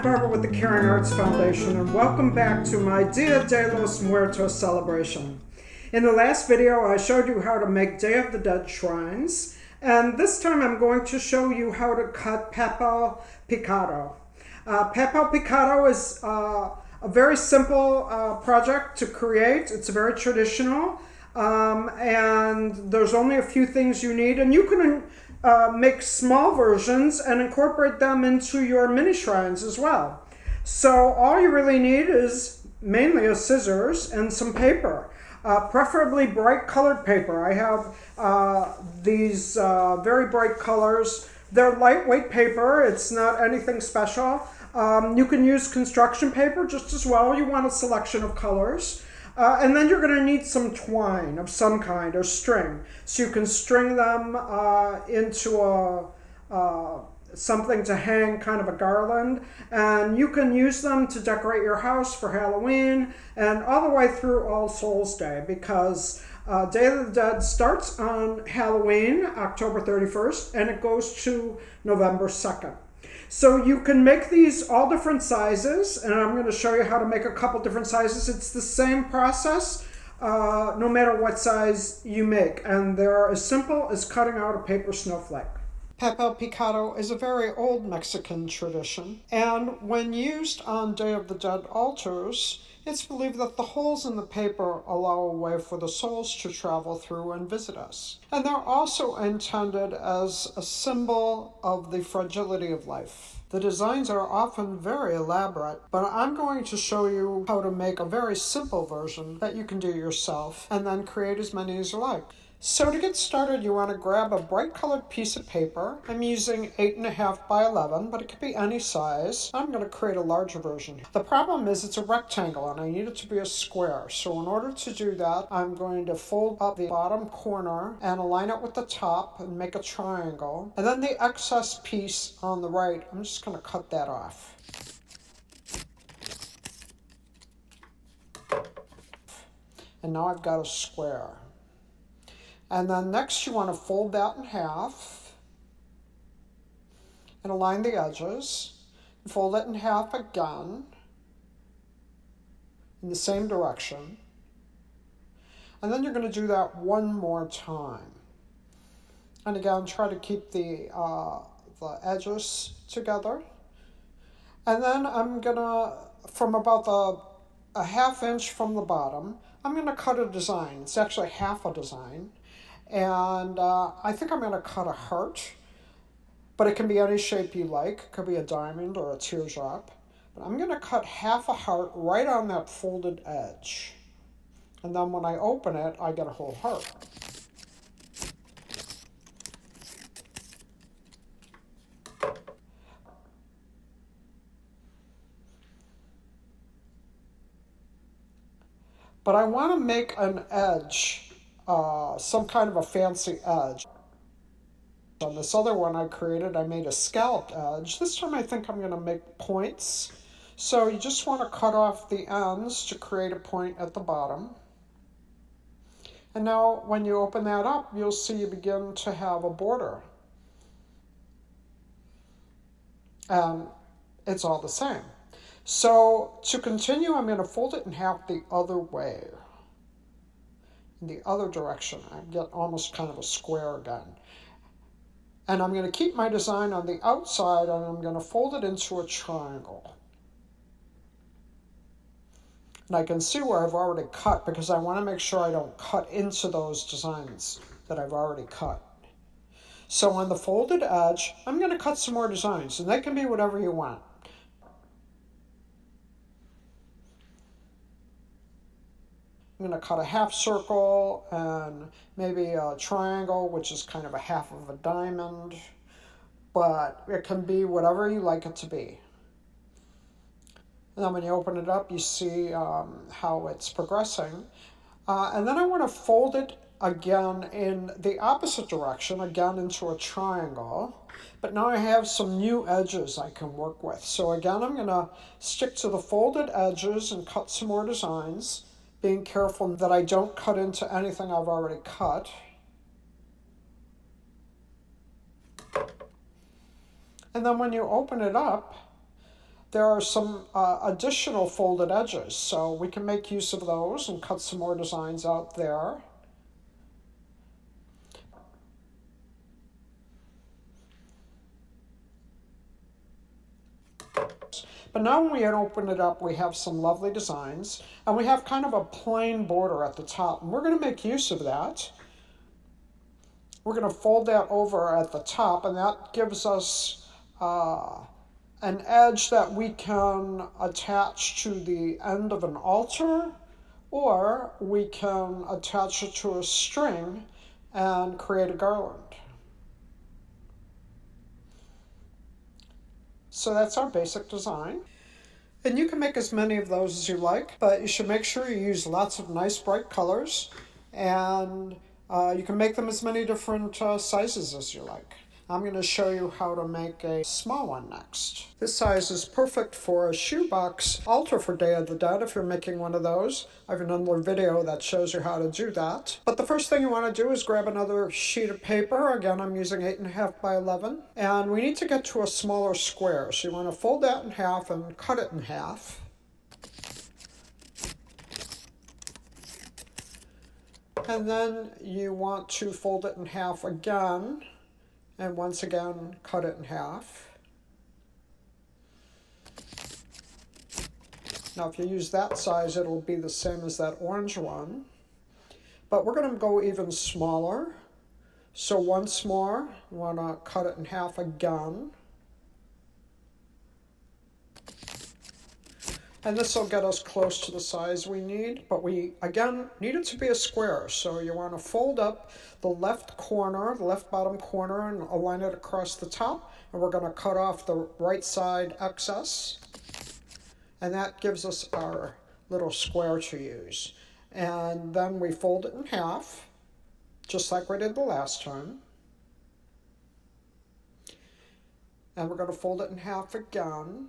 Barbara with the Caring Arts Foundation, and welcome back to my Dia de los Muertos celebration. In the last video, I showed you how to make Day of the Dead shrines, and this time I'm going to show you how to cut Papel Picado. Papel Picado is a very simple project to create. It's very traditional, and there's only a few things you need, and you can make small versions and incorporate them into your mini shrines as well. So all you really need is mainly a scissors and some paper, preferably bright colored paper. I have these very bright colors. They're lightweight paper. It's not anything special. You can use construction paper just as well. You want a selection of colors. And then you're going to need some twine of some kind or string. So you can string them into something to hang, kind of a garland. And you can use them to decorate your house for Halloween and all the way through All Souls Day, because Day of the Dead starts on Halloween, October 31st, and it goes to November 2nd. So you can make these all different sizes, and I'm going to show you how to make a couple different sizes. It's the same process no matter what size you make, and they're as simple as cutting out a paper snowflake. Papel Picado is a very old Mexican tradition, and when used on Day of the Dead altars, it's believed that the holes in the paper allow a way for the souls to travel through and visit us. And they're also intended as a symbol of the fragility of life. The designs are often very elaborate, but I'm going to show you how to make a very simple version that you can do yourself and then create as many as you like. So to get started, you want to grab a bright colored piece of paper. I'm using 8.5 by 11, but it could be any size. I'm going to create a larger version. The problem is it's a rectangle and I need it to be a square. So in order to do that, I'm going to fold up the bottom corner and align it with the top and make a triangle. And then the excess piece on the right, I'm just going to cut that off. And now I've got a square. And then next you want to fold that in half and align the edges. Fold it in half again in the same direction. And then you're going to do that one more time. And again, try to keep the edges together. And then I'm going to, from about a half inch from the bottom, I'm going to cut a design. It's actually half a design. And I think I'm going to cut a heart, but it can be any shape you like. It could be a diamond or a teardrop. But I'm going to cut half a heart right on that folded edge. And then when I open it, I get a whole heart. But I want to make an edge, some kind of a fancy edge. On this other one I created, I made a scalloped edge. This time I think I'm going to make points. So you just want to cut off the ends to create a point at the bottom. And now when you open that up, you'll see you begin to have a border. And it's all the same. So to continue, I'm going to fold it in half the other way. In the other direction, I get almost kind of a square again. And I'm going to keep my design on the outside and I'm going to fold it into a triangle. And I can see where I've already cut because I want to make sure I don't cut into those designs that I've already cut. So on the folded edge, I'm going to cut some more designs, and they can be whatever you want. I'm going to cut a half circle and maybe a triangle, which is kind of a half of a diamond, but it can be whatever you like it to be. And then when you open it up, you see how it's progressing. And then I want to fold it again in the opposite direction, again into a triangle. But now I have some new edges I can work with. So again, I'm going to stick to the folded edges and cut some more designs, being careful that I don't cut into anything I've already cut. And then when you open it up, there are some additional folded edges, so we can make use of those and cut some more designs out there. But now when we open it up, we have some lovely designs, and we have kind of a plain border at the top, and we're going to make use of that. We're going to fold that over at the top, and that gives us an edge that we can attach to the end of an altar, or we can attach it to a string and create a garland. So that's our basic design. And you can make as many of those as you like, but you should make sure you use lots of nice bright colors, and you can make them as many different sizes as you like. I'm going to show you how to make a small one next. This size is perfect for a shoebox altar for Day of the Dead if you're making one of those. I have another video that shows you how to do that. But the first thing you want to do is grab another sheet of paper. Again, I'm using 8.5 by 11. And we need to get to a smaller square. So you want to fold that in half and cut it in half. And then you want to fold it in half again. And once again, cut it in half. Now, if you use that size, it'll be the same as that orange one. But we're going to go even smaller. So once more, you want to cut it in half again. And this will get us close to the size we need, but we, again, need it to be a square. So you want to fold up the left corner, the left bottom corner, and align it across the top. And we're going to cut off the right side excess. And that gives us our little square to use. And then we fold it in half, just like we did the last time. And we're going to fold it in half again.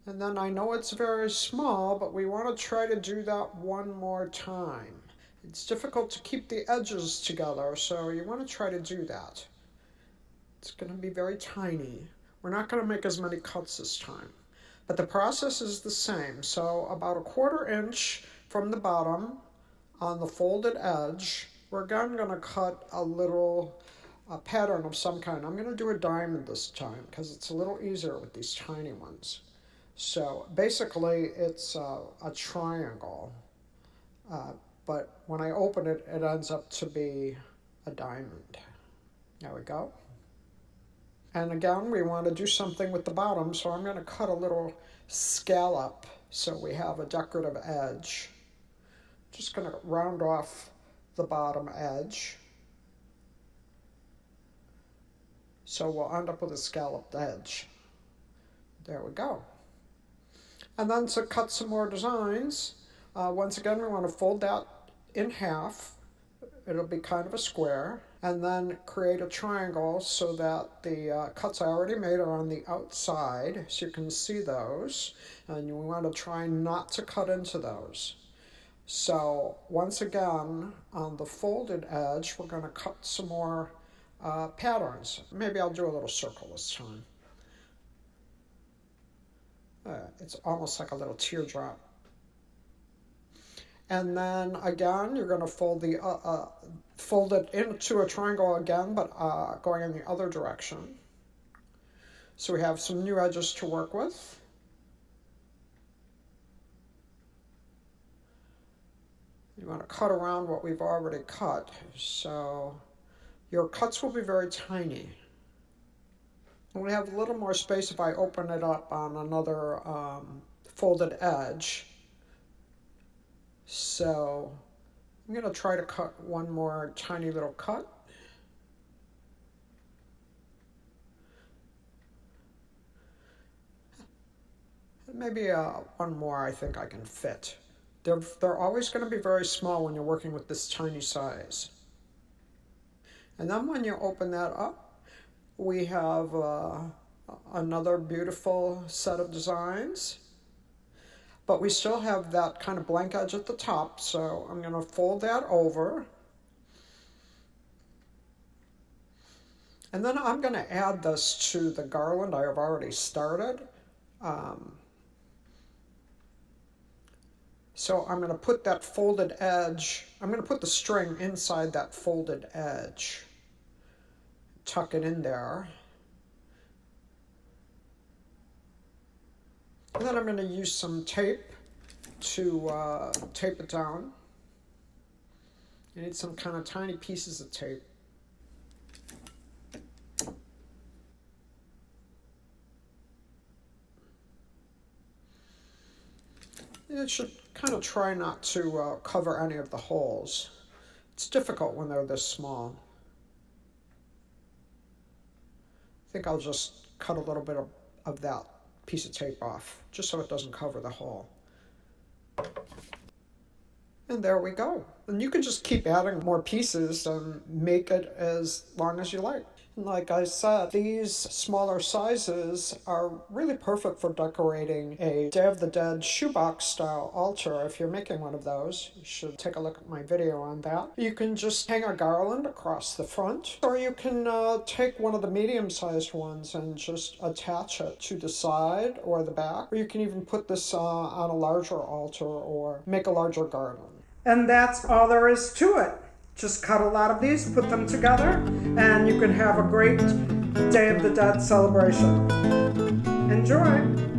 And then I know it's very small, but we want to try to do that one more time. It's difficult to keep the edges together, so you want to try to do that. It's going to be very tiny. We're not going to make as many cuts this time. But the process is the same. So about 1/4 inch from the bottom on the folded edge, we're again going to cut a little pattern of some kind. I'm going to do a diamond this time because it's a little easier with these tiny ones. So basically it's a triangle, but when I open it, it ends up to be a diamond. There we go. And again, we want to do something with the bottom, so I'm going to cut a little scallop so we have a decorative edge. Just going to round off the bottom edge. So we'll end up with a scalloped edge. There we go. And then to cut some more designs, once again, we want to fold that in half. It'll be kind of a square. And then create a triangle so that the cuts I already made are on the outside, so you can see those. And we want to try not to cut into those. So once again, on the folded edge, we're going to cut some more patterns. Maybe I'll do a little circle this time. It's almost like a little teardrop. And then again, you're going to fold it into a triangle again, but going in the other direction. So we have some new edges to work with. You want to cut around what we've already cut, so your cuts will be very tiny. We have a little more space if I open it up on another folded edge. So I'm going to try to cut one more tiny little cut. Maybe one more I think I can fit. They're always going to be very small when you're working with this tiny size. And then when you open that up, we have another beautiful set of designs, but we still have that kind of blank edge at the top, so I'm going to fold that over. And then I'm going to add this to the garland I have already started. So I'm going to put that folded edge, I'm going to put the string inside that folded edge. Tuck it in there. And then I'm going to use some tape to tape it down. You need some kind of tiny pieces of tape. It should kind of try not to cover any of the holes. It's difficult when they're this small. I think I'll just cut a little bit of that piece of tape off, just so it doesn't cover the hole. And there we go. And you can just keep adding more pieces and make it as long as you like. Like I said, these smaller sizes are really perfect for decorating a Day of the Dead shoebox style altar. If you're making one of those, you should take a look at my video on that. You can just hang a garland across the front, or you can take one of the medium-sized ones and just attach it to the side or the back, or you can even put this on a larger altar or make a larger garland. And that's all there is to it. Just cut a lot of these, put them together, and you can have a great Day of the Dead celebration. Enjoy!